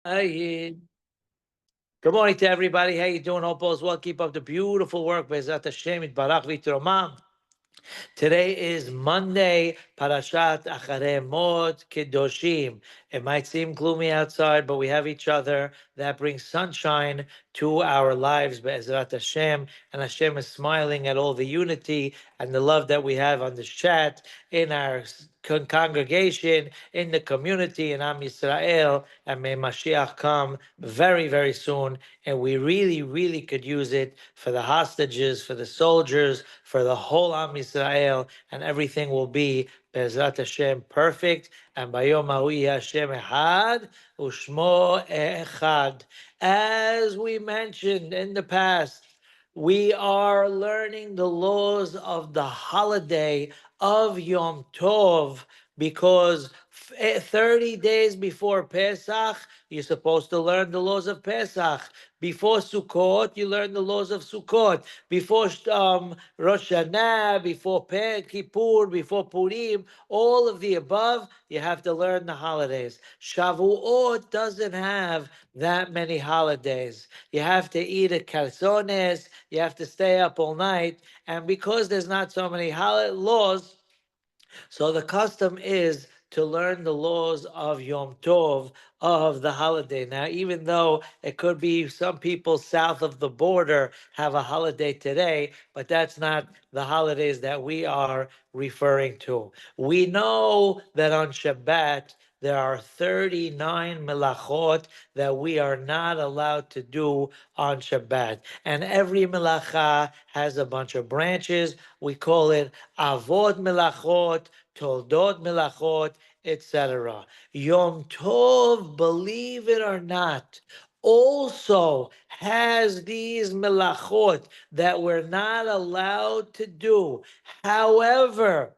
Hi. Good morning to everybody. How you doing? Hope all is well. Keep up the beautiful work. Be'ezrat Hashem, Yitbarach v'Yitromam. Today is Monday, Parashat Acharei Mot Kedoshim. It might seem gloomy outside, but we have each other. That brings sunshine to our lives, Be'ezrat Hashem. And Hashem is smiling at all the unity and the love that we have on this chat, in our congregation, in the community, in Am Yisrael. And may Mashiach come very, very soon. And we really, really could use it for the hostages, for the soldiers, for the whole Am Yisrael, and everything will be Bezrat Hashem perfect. And Bayom Hahu Hashem Echad Ushmo Echad. As we mentioned in the past, we are learning the laws of the holiday of Yom Tov because 30 days before Pesach, you're supposed to learn the laws of Pesach. Before Sukkot, you learn the laws of Sukkot. Before Rosh Hashanah, before Kippur, before Purim, all of the above, you have to learn the holidays. Shavuot doesn't have that many holidays. You have to eat at calzones, you have to stay up all night, and because there's not so many laws, so the custom is to learn the laws of Yom Tov, of the holiday. Now, even though it could be some people south of the border have a holiday today, but that's not the holidays that we are referring to. We know that on Shabbat, there are 39 melachot that we are not allowed to do on Shabbat. And every melacha has a bunch of branches. We call it avod melachot, toldot melachot, etc. Yom Tov, believe it or not, also has these melachot that we're not allowed to do. However,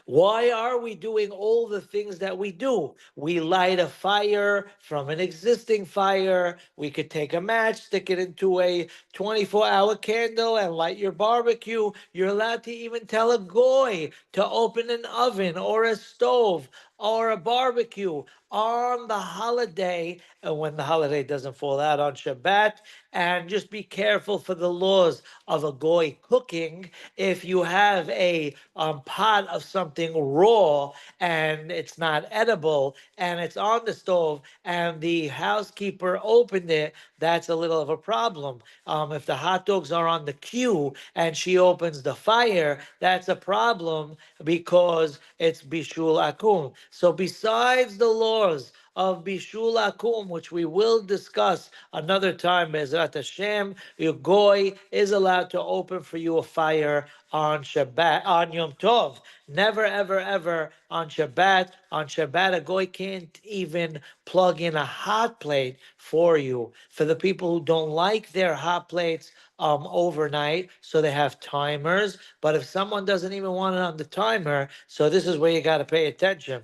why are we doing all the things that we do? We light a fire from an existing fire. We could take a match, stick it into a 24-hour candle, and light your barbecue. You're allowed to even tell a goy to open an oven or a stove or a barbecue on the holiday, and when the holiday doesn't fall out on Shabbat. And just be careful for the laws of a goy cooking. If you have a pot of something raw and it's not edible and it's on the stove and the housekeeper opened it, that's a little of a problem. If the hot dogs are on the queue and she opens the fire, that's a problem because it's bishul akum. So besides the laws of bishul akum, which we will discuss another time, Bezrat Hashem, your goy is allowed to open for you a fire on Shabbat, on Yom Tov. Never, ever, ever on Shabbat. On Shabbat, a goy can't even plug in a hot plate for you. For the people who don't like their hot plates overnight, so they have timers. But if someone doesn't even want it on the timer, so this is where you got to pay attention.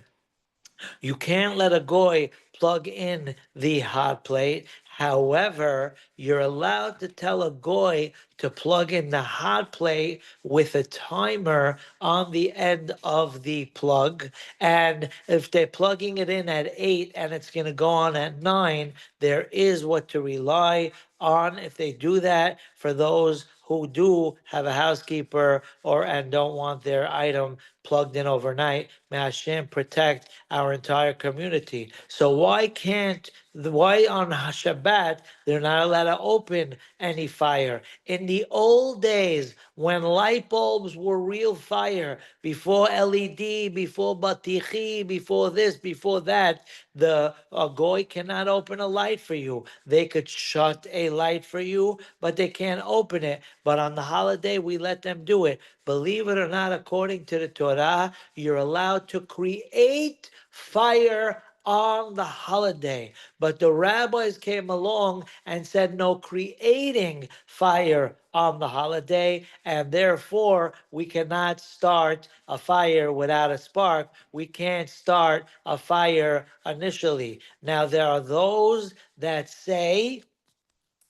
You can't let a goy plug in the hot plate. However, you're allowed to tell a goy to plug in the hot plate with a timer on the end of the plug. And if they're plugging it in at 8 and it's going to go on at 9, there is what to rely on if they do that for those who do have a housekeeper or and don't want their item plugged in overnight. May Hashem protect our entire community. So why on Shabbat they're not allowed to open any fire? In the old days, when light bulbs were real fire, before LED, before batichi, before this, before that, the goy cannot open a light for you. They could shut a light for you, but they can't open it. But on the holiday, we let them do it. Believe it or not, according to the Torah, you're allowed to create fire on the holiday. But the rabbis came along and said no creating fire on the holiday, and therefore we cannot start a fire without a spark. We can't start a fire initially. Now, there are those that say,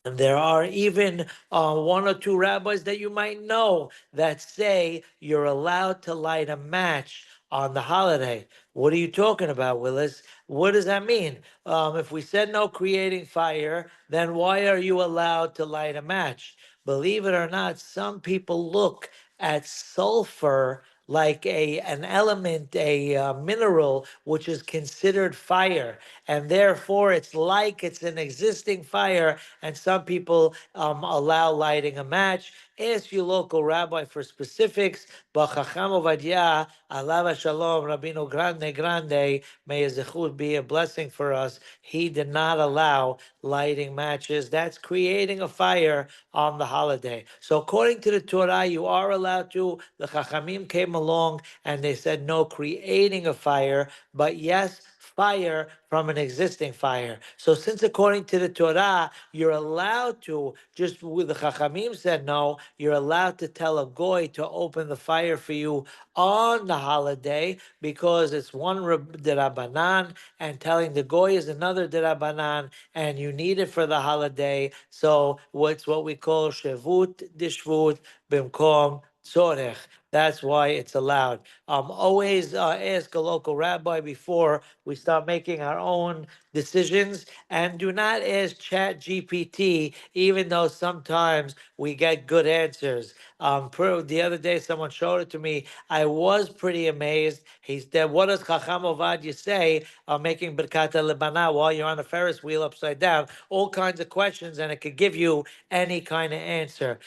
and there are even one or two rabbis that you might know that say you're allowed to light a match on the holiday. What are you talking about, Willis? What does that mean? If we said no creating fire, then why are you allowed to light a match? Believe it or not, some people look at sulfur like an element, a mineral, which is considered fire, and therefore it's like it's an existing fire. And some people allow lighting a match. Ask your local rabbi for specifics. But Chacham Ovadia, Alav Shalom, Rabino Grande, may his zechut be a blessing for us. He did not allow lighting matches. That's creating a fire on the holiday. So according to the Torah, you are allowed to. The Chachamim came along and they said no creating a fire, but yes, fire from an existing fire. So since according to the Torah, you're allowed to, just with the Chachamim said no, you're allowed to tell a goy to open the fire for you on the holiday because it's one derabanan, and telling the goy is another derabanan, and you need it for the holiday. So what's what we call shevut dishvut bimkom tzorech. That's why it's allowed. Always ask a local rabbi before we start making our own decisions, and do not ask Chat GPT, even though sometimes we get good answers. The other day, someone showed it to me. I was pretty amazed. He said, "What does Chacham Ovadia say making Birkat Lebana while you're on a Ferris wheel upside down?" All kinds of questions, and it could give you any kind of answer.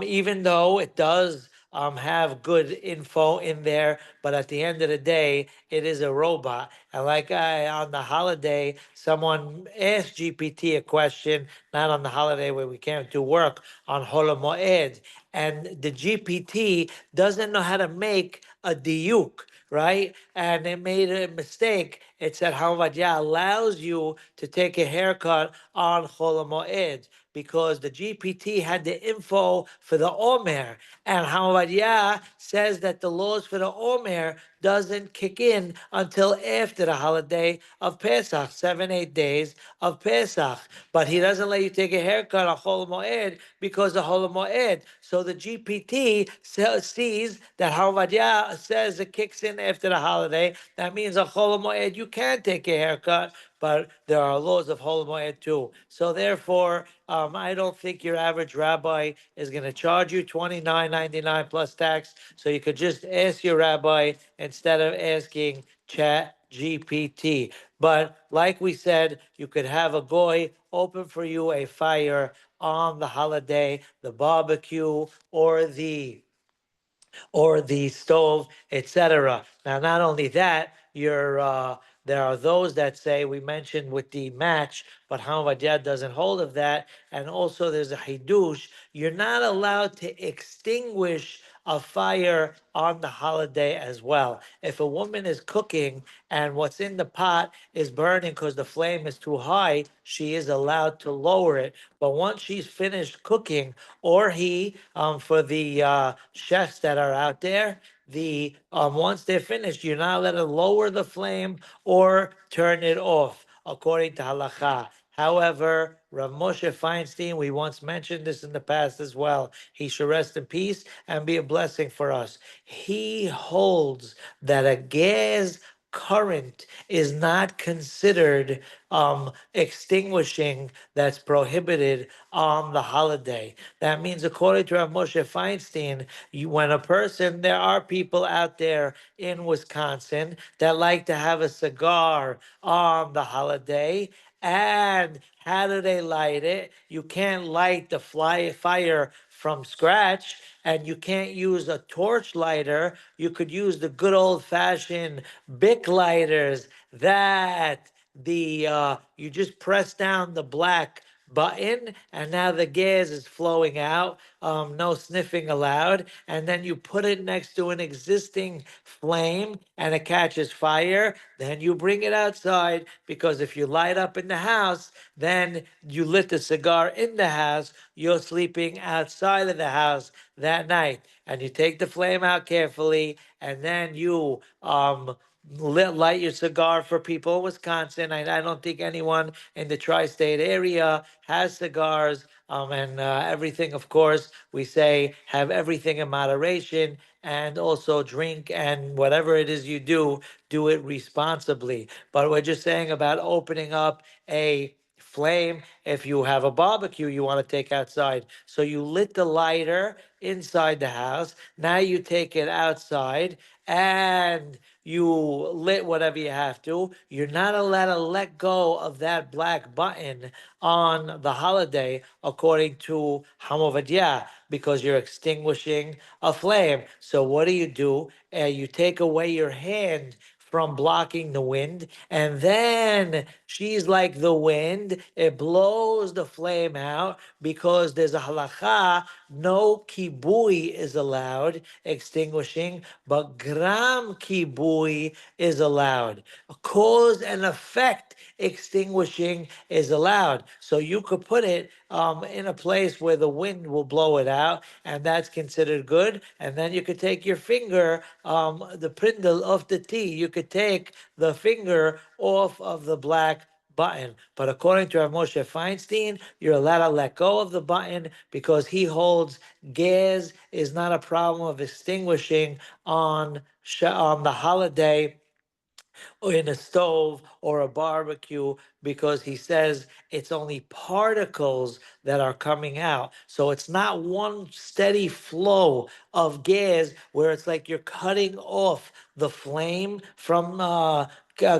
Even though it does have good info in there, but at the end of the day, it is a robot. And like on the holiday, someone asked GPT a question, not on the holiday where we can't do work, on Hol Moed, and the GPT doesn't know how to make a diuk, right? And it made a mistake. It said Havadia allows you to take a haircut on Chol Moed because the GPT had the info for the Omer, and Havadia says that the laws for the Omer doesn't kick in until after the holiday of Pesach, 7-8 days of Pesach. But he doesn't let you take a haircut on Chol Moed because of Chol Moed. So the GPT sees that Harvadia says it kicks in after the holiday. That means a Chol Moed you can take a haircut, but there are laws of Chol Moed too. So therefore, I don't think your average rabbi is going to charge you $29.99 plus tax. So you could just ask your rabbi instead of asking Chat GPT. But like we said, you could have a goy open for you a fire on the holiday, the barbecue, or the stove, etc. Now, not only that, there are those that say we mentioned with the match, but Hamavadyad doesn't hold of that. And also, there's a hidush. You're not allowed to extinguish a fire on the holiday as well. If a woman is cooking and what's in the pot is burning because the flame is too high, she is allowed to lower it. But once she's finished cooking, or for the chefs that are out there, the once they're finished, you're not allowed to lower the flame or turn it off according to halacha. However, Rav Moshe Feinstein, we once mentioned this in the past as well. He should rest in peace and be a blessing for us. He holds that a gas current is not considered extinguishing, that's prohibited on the holiday. That means, according to Rav Moshe Feinstein, when a person, there are people out there in Wisconsin that like to have a cigar on the holiday. And how do they light it? You can't light the fire from scratch, and you can't use a torch lighter. You could use the good old fashioned Bic lighters that you just press down the black button, and now the gas is flowing out. No sniffing allowed. And then you put it next to an existing flame and it catches fire. Then you bring it outside, because if you light up in the house, then you lit the cigar in the house. You're sleeping outside of the house that night. And you take the flame out carefully, and then you light your cigar. For people in Wisconsin, I don't think anyone in the tri-state area has cigars. And everything, of course, we say have everything in moderation. and also drink, and whatever it is you do it responsibly. But we're just saying about opening up a flame. If you have a barbecue you want to take outside, so you lit the lighter inside the house, now you take it outside and you lit whatever you have to. You're not allowed to let go of that black button on the holiday, according to Hamovadiyah, because you're extinguishing a flame. So what do? You take away your hand from blocking the wind, and then she's like the wind. It blows the flame out, because there's a halacha, no kibui is allowed, extinguishing, but gram kibui is allowed. A cause and effect extinguishing is allowed. So you could put it in a place where the wind will blow it out, and that's considered good. And then you could take your finger, the prindle of the tea, you could take the finger off of the black button. But according to Rav Moshe Feinstein, you're allowed to let go of the button, because he holds gas is not a problem of extinguishing on the holiday, or in a stove or a barbecue, because he says it's only particles that are coming out. So it's not one steady flow of gas where it's like you're cutting off the flame from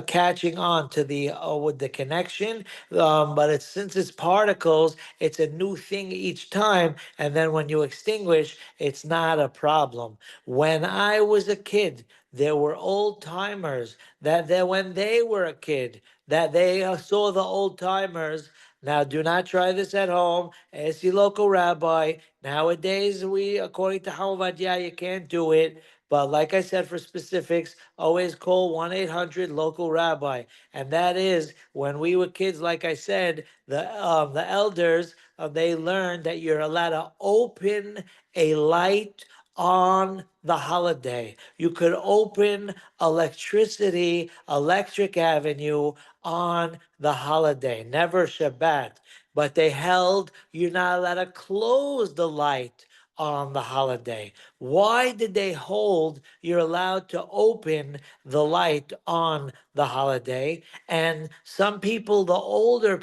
catching on to the with the connection. But it's, since it's particles, it's a new thing each time, and then when you extinguish, it's not a problem. When I was a kid, there were old timers that when they were a kid, that they saw the old timers. Now, do not try this at home. Ask your local rabbi. Nowadays, according to Hamavadia, you can't do it. But like I said, for specifics, always call 1-800 local rabbi. And that is, when we were kids, like I said, the elders, they learned that you're allowed to open a light on the holiday. You could open electric avenue on the holiday, never Shabbat. But they held you're not allowed to close the light on the holiday. Why did they hold you're allowed to open the light on the holiday? And some people, the older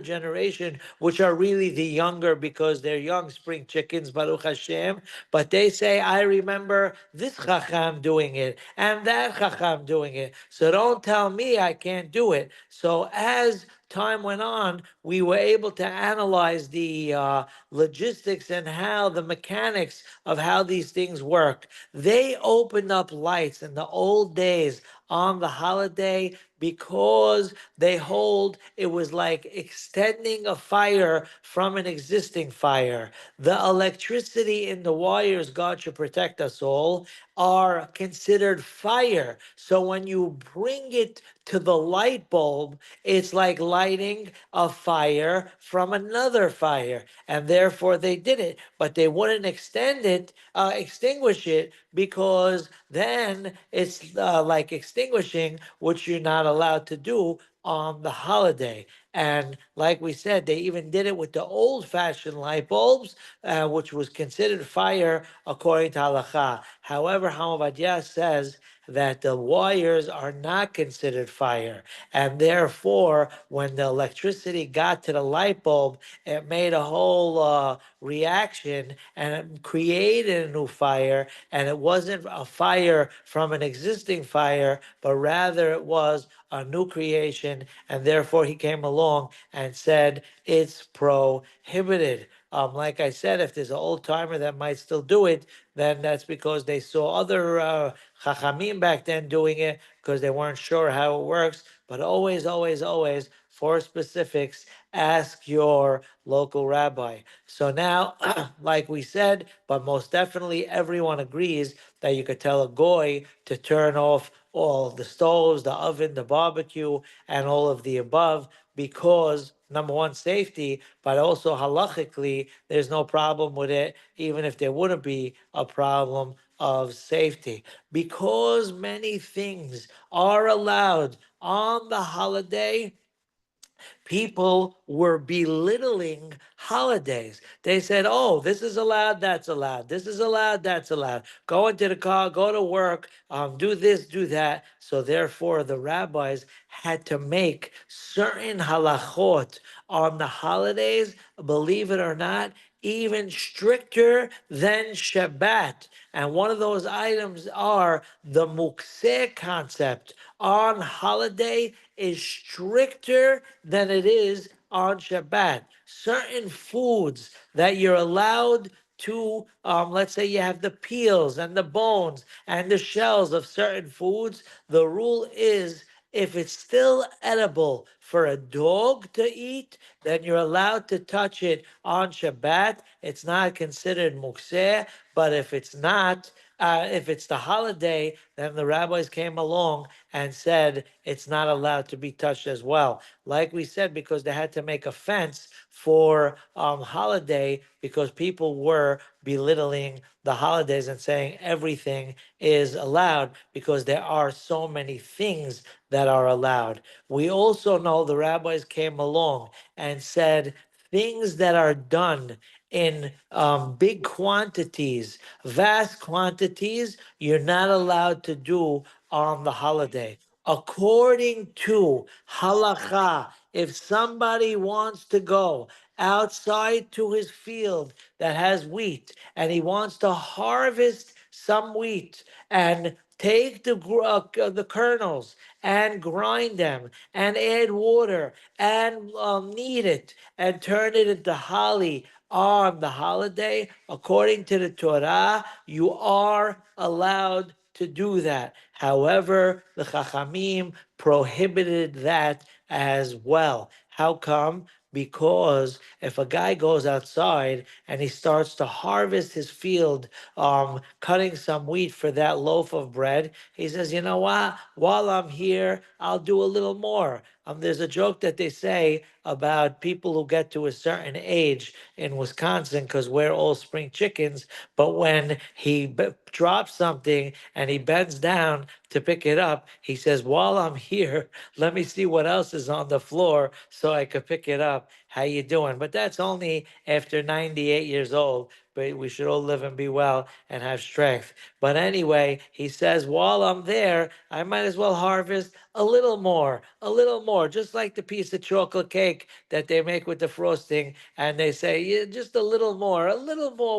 generation, which are really the younger, because they're young spring chickens, Baruch Hashem, but they say, I remember this Chacham doing it and that Chacham doing it. So don't tell me I can't do it. So as time went on, we were able to analyze the logistics and how the mechanics of how these things work. They opened up lights in the old days on the holiday, because they hold it was like extending a fire from an existing fire. The electricity in the wires, God should protect us all, are considered fire. So when you bring it to the light bulb, it's like lighting a fire from another fire. And therefore they did it, but they wouldn't extinguish it, because then it's like extinguishing, which you're not allowed to do on the holiday. And like we said, they even did it with the old fashioned light bulbs, which was considered fire according to halacha. However, Hamavadia says that the wires are not considered fire. And therefore, when the electricity got to the light bulb, it made a whole reaction, and it created a new fire. And it wasn't a fire from an existing fire, but rather it was a new creation. And therefore, he came along and said it's prohibited. Like I said, if there's an old timer that might still do it, then that's because they saw other chachamim back then doing it, because they weren't sure how it works. But always, always, always, for specifics, ask your local rabbi. So now, like we said, but most definitely everyone agrees that you could tell a goy to turn off all the stoves, the oven, the barbecue, and all of the above, because number one, safety, but also halachically, there's no problem with it, even if there wouldn't be a problem of safety. Because many things are allowed on the holiday, people were belittling holidays. They said, oh, this is allowed, that's allowed. This is allowed, that's allowed. Go into the car, go to work, do this, do that. So therefore, the rabbis had to make certain halachot on the holidays, believe it or not, even stricter than Shabbat. And one of those items are the mukseh concept on holiday is stricter than it is on Shabbat. Certain foods that you're allowed to, let's say you have the peels and the bones and the shells of certain foods, the rule is if it's still edible for a dog to eat, then you're allowed to touch it on Shabbat. It's not considered mukseh, but if it's not, if it's the holiday, then the rabbis came along and said it's not allowed to be touched as well. Like we said, because they had to make a fence for holiday because people were belittling the holidays and saying everything is allowed because there are so many things that are allowed. We also know the rabbis came along and said things that are done in big quantities, vast quantities, you're not allowed to do on the holiday. According to halacha, if somebody wants to go outside to his field that has wheat and he wants to harvest some wheat and take the kernels and grind them and add water and knead it and turn it into holly on the holiday, according to the Torah, you are allowed to do that. However, the Chachamim prohibited that as well. How come? Because if a guy goes outside and he starts to harvest his field, cutting some wheat for that loaf of bread, he says, you know what? While I'm here, I'll do a little more. There's a joke that they say about people who get to a certain age in Wisconsin because we're all spring chickens. But when he drops something and he bends down to pick it up, he says, while I'm here, let me see what else is on the floor so I could pick it up. How you doing? But that's only after 98 years old. But we should all live and be well and have strength. But anyway, he says, while I'm there, I might as well harvest a little more, just like the piece of chocolate cake that they make with the frosting. And they say, yeah, just a little more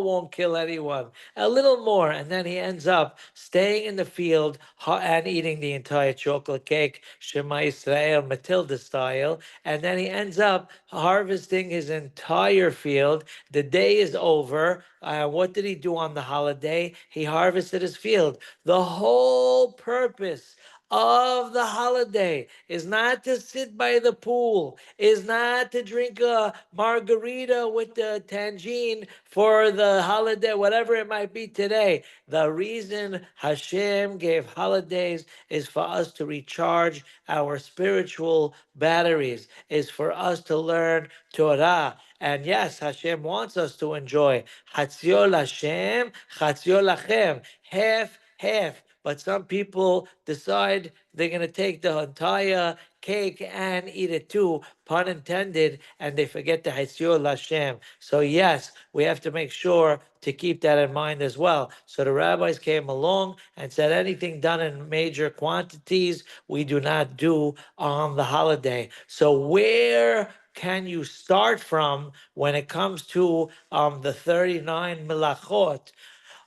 won't kill anyone, a little more. And then he ends up staying in the field and eating the entire chocolate cake, Shema Israel, Matilda style. And then he ends up harvesting his entire field. The day is over. What did he do on the holiday? He harvested his field. The whole purpose of the holiday is not to sit by the pool, is not to drink a margarita with the tangine for the holiday, whatever it might be today. The reason Hashem gave holidays is for us to recharge our spiritual batteries, is for us to learn Torah. And yes, Hashem wants us to enjoy Chatzio Hashem, Chatzio Lachem, half, half. But some people decide they're going to take the entire cake and eat it too, pun intended, and they forget the Hatzio Lashem. So yes, we have to make sure to keep that in mind as well. So the rabbis came along and said anything done in major quantities, we do not do on the holiday. So where can you start from when it comes to the 39 milachot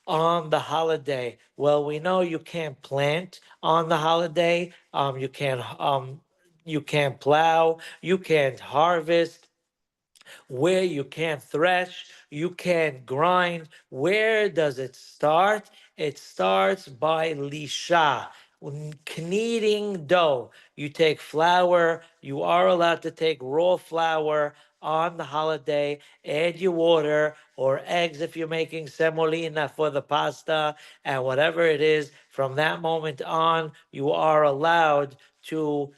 on the holiday? Well, we know you can't plant on the holiday. You can't plow. You can't harvest. Where you can't thresh, you can't grind. Where does it start? It starts by lisha, kneading dough. You take flour, you are allowed to take raw flour on the holiday, add your water or eggs if you're making semolina for the pasta, and whatever it is, from that moment on, you are allowed to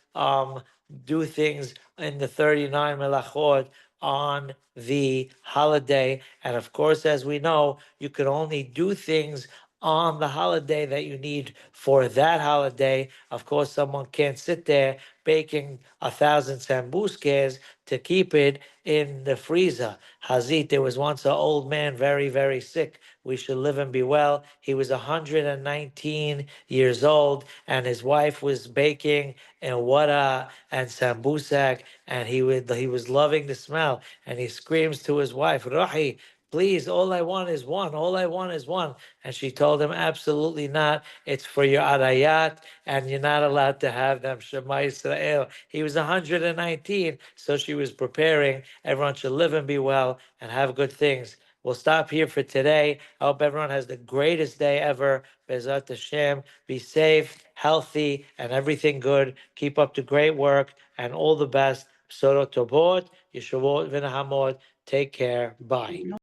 do things in the 39 melachot on the holiday. And of course, as we know, you can only do things on the holiday that you need for that holiday. Of course, someone can't sit there baking 1,000 sambuskes to keep it in the freezer. Hazit, there was once an old man, very, very sick. We should live and be well. He was 119 years old, and his wife was baking and wada and sambusak, and he was loving the smell. And he screams to his wife, Rahi, please, all I want is one. All I want is one. And she told him, absolutely not. It's for your arayat, and you're not allowed to have them. Shema Yisrael. He was 119, so she was preparing. Everyone should live and be well and have good things. We'll stop here for today. I hope everyone has the greatest day ever. Bezat Hashem. Be safe, healthy, and everything good. Keep up the great work and all the best. Bsorot Tobot, Yeshavot V'Nahamot. Take care. Bye.